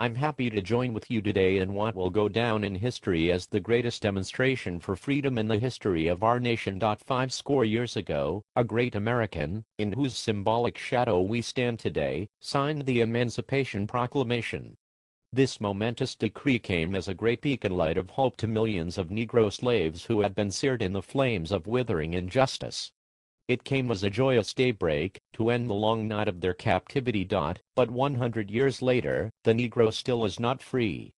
I'm happy to join with you today in what will go down in history as the greatest demonstration for freedom in the history of our nation. 50 years ago, a great American, in whose symbolic shadow we stand today, signed the Emancipation Proclamation. This momentous decree came as a great beacon light of hope to millions of Negro slaves who had been seared in the flames of withering injustice. It came as a joyous daybreak to end the long night of their captivity. But 100 years later, the Negro still is not free.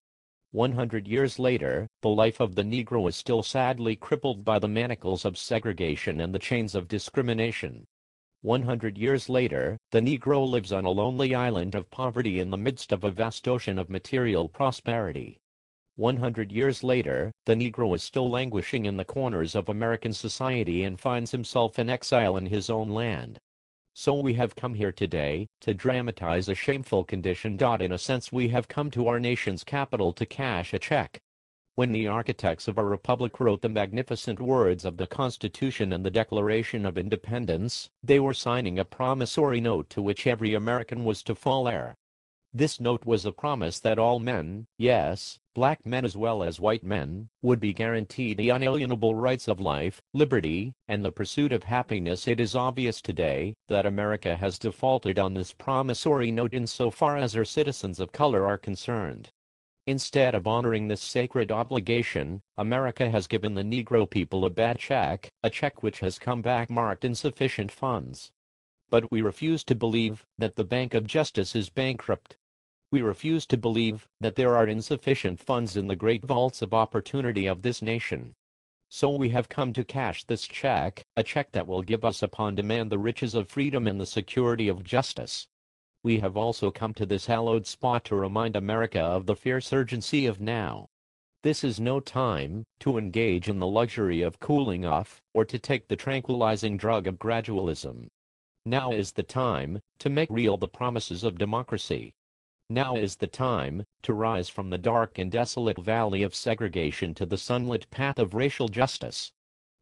100 years later, the life of the Negro is still sadly crippled by the manacles of segregation and the chains of discrimination. 100 years later, the Negro lives on a lonely island of poverty in the midst of a vast ocean of material prosperity. 100 years later, the Negro is still languishing in the corners of American society and finds himself in exile in his own land. So we have come here today to dramatize a shameful condition. In a sense, we have come to our nation's capital to cash a check. When the architects of our republic wrote the magnificent words of the Constitution and the Declaration of Independence, they were signing a promissory note to which every American was to fall heir. This note was a promise that all men, yes, black men as well as white men, would be guaranteed the unalienable rights of life, liberty, and the pursuit of happiness. It is obvious today that America has defaulted on this promissory note insofar as her citizens of color are concerned. Instead of honoring this sacred obligation, America has given the Negro people a bad check, a check which has come back marked insufficient funds. But we refuse to believe that the Bank of Justice is bankrupt. We refuse to believe that there are insufficient funds in the great vaults of opportunity of this nation. So we have come to cash this check, a check that will give us upon demand the riches of freedom and the security of justice. We have also come to this hallowed spot to remind America of the fierce urgency of now. This is no time to engage in the luxury of cooling off or to take the tranquilizing drug of gradualism. Now is the time to make real the promises of democracy. Now is the time to rise from the dark and desolate valley of segregation to the sunlit path of racial justice.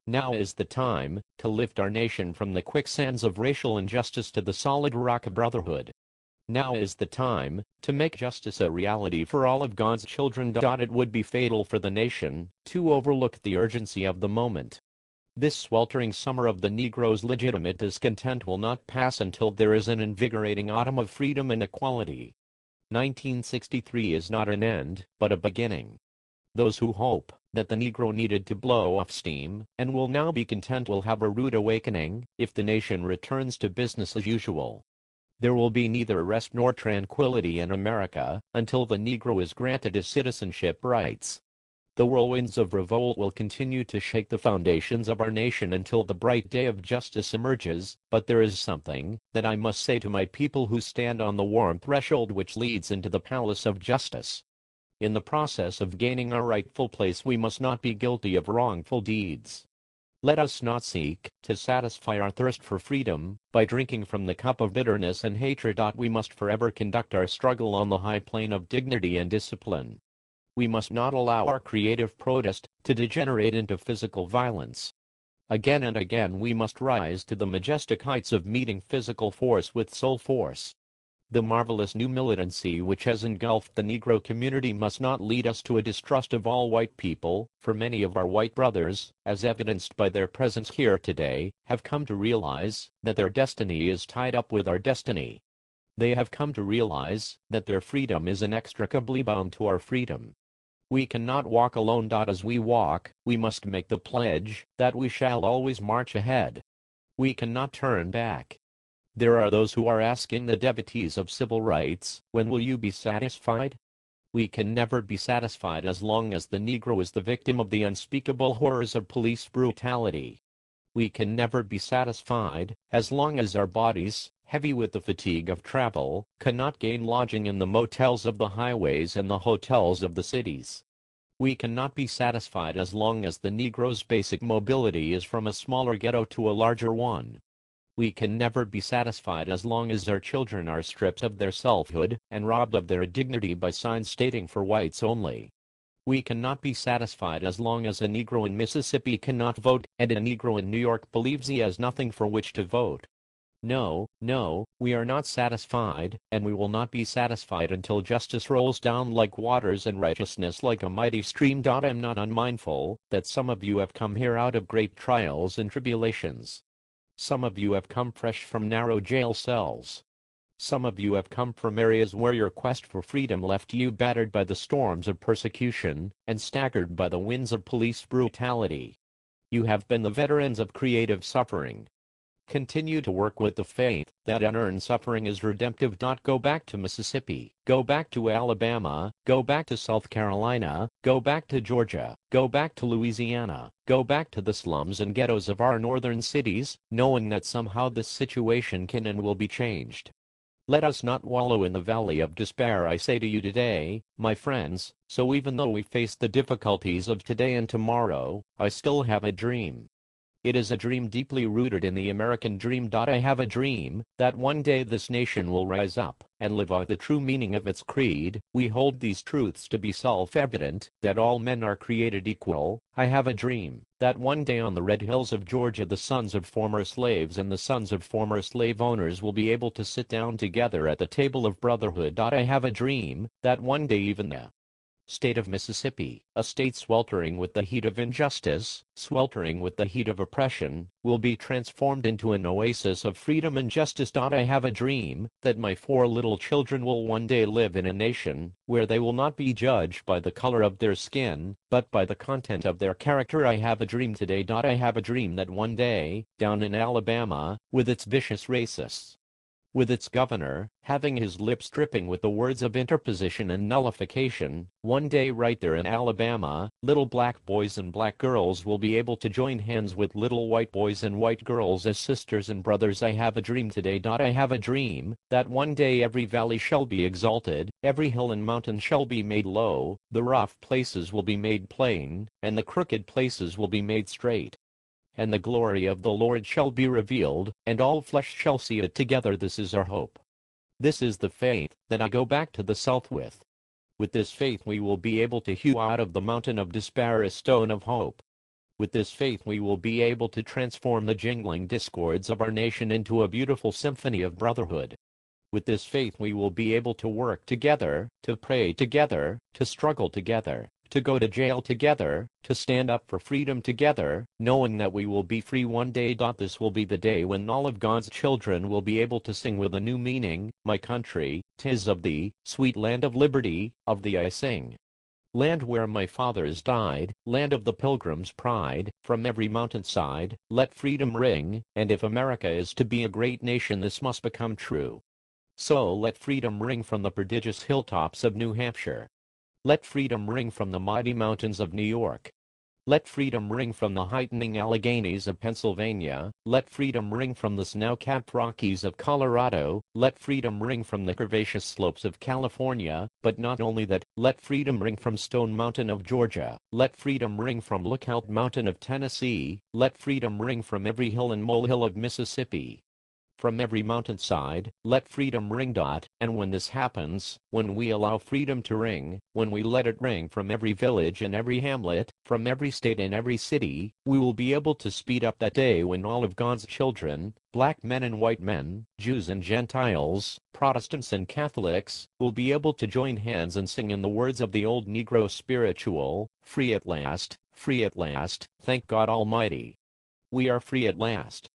Now is the time to lift our nation from the quicksands of racial injustice to the solid rock of brotherhood. Now is the time to make justice a reality for all of God's children. It would be fatal for the nation to overlook the urgency of the moment. This sweltering summer of the Negro's legitimate discontent will not pass until there is an invigorating autumn of freedom and equality. 1963 is not an end, but a beginning. Those who hope that the Negro needed to blow off steam and will now be content will have a rude awakening if the nation returns to business as usual. There will be neither rest nor tranquility in America until the Negro is granted his citizenship rights. The whirlwinds of revolt will continue to shake the foundations of our nation until the bright day of justice emerges, but there is something that I must say to my people who stand on the warm threshold which leads into the palace of justice. In the process of gaining our rightful place, we must not be guilty of wrongful deeds. Let us not seek to satisfy our thirst for freedom by drinking from the cup of bitterness and hatred. We must forever conduct our struggle on the high plane of dignity and discipline. We must not allow our creative protest to degenerate into physical violence. Again and again we must rise to the majestic heights of meeting physical force with soul force. The marvelous new militancy which has engulfed the Negro community must not lead us to a distrust of all white people, for many of our white brothers, as evidenced by their presence here today, have come to realize that their destiny is tied up with our destiny. They have come to realize that their freedom is inextricably bound to our freedom. We cannot walk alone. As we walk, we must make the pledge that we shall always march ahead. We cannot turn back. There are those who are asking the devotees of civil rights, when will you be satisfied? We can never be satisfied as long as the Negro is the victim of the unspeakable horrors of police brutality. We can never be satisfied as long as our bodies, heavy with the fatigue of travel, cannot gain lodging in the motels of the highways and the hotels of the cities. We cannot be satisfied as long as the Negro's basic mobility is from a smaller ghetto to a larger one. We can never be satisfied as long as our children are stripped of their selfhood and robbed of their dignity by signs stating for whites only. We cannot be satisfied as long as a Negro in Mississippi cannot vote and a Negro in New York believes he has nothing for which to vote. No, no, we are not satisfied, and we will not be satisfied until justice rolls down like waters and righteousness like a mighty stream. I am not unmindful that some of you have come here out of great trials and tribulations. Some of you have come fresh from narrow jail cells. Some of you have come from areas where your quest for freedom left you battered by the storms of persecution and staggered by the winds of police brutality. You have been the veterans of creative suffering. Continue to work with the faith that unearned suffering is redemptive. Go back to Mississippi, go back to Alabama, go back to South Carolina, go back to Georgia, go back to Louisiana, go back to the slums and ghettos of our northern cities, knowing that somehow this situation can and will be changed. Let us not wallow in the valley of despair, I say to you today, my friends. So even though we face the difficulties of today and tomorrow, I still have a dream. It is a dream deeply rooted in the American dream. I have a dream that one day this nation will rise up and live out the true meaning of its creed. We hold these truths to be self-evident, that all men are created equal. I have a dream that one day on the red hills of Georgia the sons of former slaves and the sons of former slave owners will be able to sit down together at the table of brotherhood. I have a dream that one day even the state of Mississippi, a state sweltering with the heat of injustice, sweltering with the heat of oppression, will be transformed into an oasis of freedom and justice. I have a dream that my 4 little children will one day live in a nation where they will not be judged by the color of their skin, but by the content of their character. I have a dream today. I have a dream that one day, down in Alabama, with its vicious racists, with its governor, having his lips dripping with the words of interposition and nullification, one day right there in Alabama, little black boys and black girls will be able to join hands with little white boys and white girls as sisters and brothers. I have a dream today. I have a dream that one day every valley shall be exalted, every hill and mountain shall be made low, the rough places will be made plain, and the crooked places will be made straight. And the glory of the Lord shall be revealed, and all flesh shall see it together. This is our hope. This is the faith that I go back to the south with. With this faith we will be able to hew out of the mountain of despair a stone of hope. With this faith we will be able to transform the jingling discords of our nation into a beautiful symphony of brotherhood. With this faith we will be able to work together, to pray together, to struggle together, to go to jail together, to stand up for freedom together, knowing that we will be free one day. This will be the day when all of God's children will be able to sing with a new meaning, my country, 'tis of thee, sweet land of liberty, of thee I sing. Land where my fathers died, land of the pilgrim's pride, from every mountainside, let freedom ring, and if America is to be a great nation this must become true. So let freedom ring from the prodigious hilltops of New Hampshire. Let freedom ring from the mighty mountains of New York. Let freedom ring from the heightening Alleghenies of Pennsylvania. Let freedom ring from the snow-capped Rockies of Colorado. Let freedom ring from the curvaceous slopes of California. But not only that, let freedom ring from Stone Mountain of Georgia. Let freedom ring from Lookout Mountain of Tennessee. Let freedom ring from every hill and molehill of Mississippi. From every mountainside, let freedom ring. And when this happens, when we allow freedom to ring, when we let it ring from every village and every hamlet, from every state and every city, we will be able to speed up that day when all of God's children, black men and white men, Jews and Gentiles, Protestants and Catholics, will be able to join hands and sing in the words of the old Negro spiritual, free at last, thank God Almighty. We are free at last.